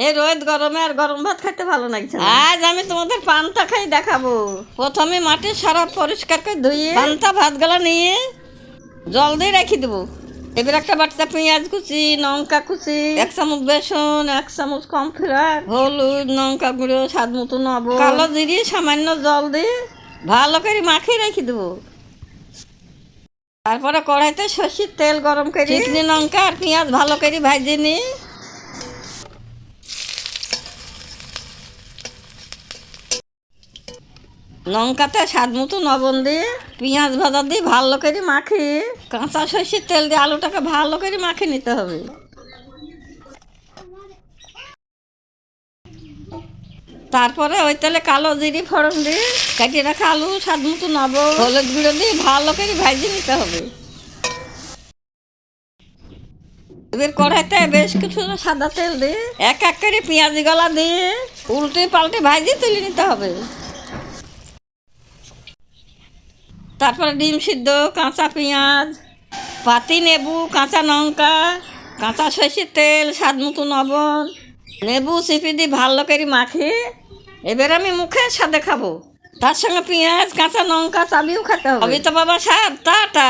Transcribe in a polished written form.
এই রোদ গরমে আর গরম ভাত খেতে ভালো লাগছে না। আজ আমি তোমাদের পান্তা খাই দেখাবো। প্রথমে মাটির সারা পরিষ্কার করে ধুয়ে পান্তা ভাতগুলা নিয়ে জল দিয়ে রেখে দেবো। এবার একটা বাচ্চা পেঁয়াজ কুচি, লঙ্কা কুচি, 1 চামচ বেসন, 1 চামচ কর্নফ্লাওয়ার, হলুদ, লঙ্কা গুঁড়ো, স্বাদ মতো লবণ, কালো জিরে, সামান্য জল দিয়ে ভালো করে মাখিয়ে রেখে দেবো। তারপরে কড়াইতে সর্ষের তেল গরম করে চিকনি লঙ্কা আর পেঁয়াজ ভালো করে ভাজে নিই। লঙ্কাতে স্বাদ মতো লবণ দিয়ে পেঁয়াজ ভাজা দিয়ে ভালো করে মাখিয়ে কাঁচা সর্ষের তেল দিয়ে আলুটাকে ভালো করে মাখিয়ে নিতে হবে। তারপরে ওই তেলে কালো জিরে ফোড়ন দিয়ে কাটিয়ে রাখা আলু, স্বাদ মতো লবণ, হলুদ গুঁড়ো দিয়ে ভালো করে ভাজে নিতে হবে। এবার কড়াইতে বেশ কিছু সাদা তেল দিয়ে এক এক করে পেঁয়াজ গলা দিয়ে উল্টে পাল্টে ভাজে তুলে নিতে হবে। তারপরে ডিম সিদ্ধ, কাঁচা পেঁয়াজ, পাতি লেবু, কাঁচা লঙ্কা, কাঁচা সর্ষের তেল, স্বাদ মতো লবণ, লেবু চিপে দিয়ে ভালো করে মাখিয়ে এবার আমি মুখের সাথে খাবো। তার সঙ্গে পেঁয়াজ, কাঁচা লঙ্কা চাবিও খেতে হবে। তো বাবা সাহেব, টাটা।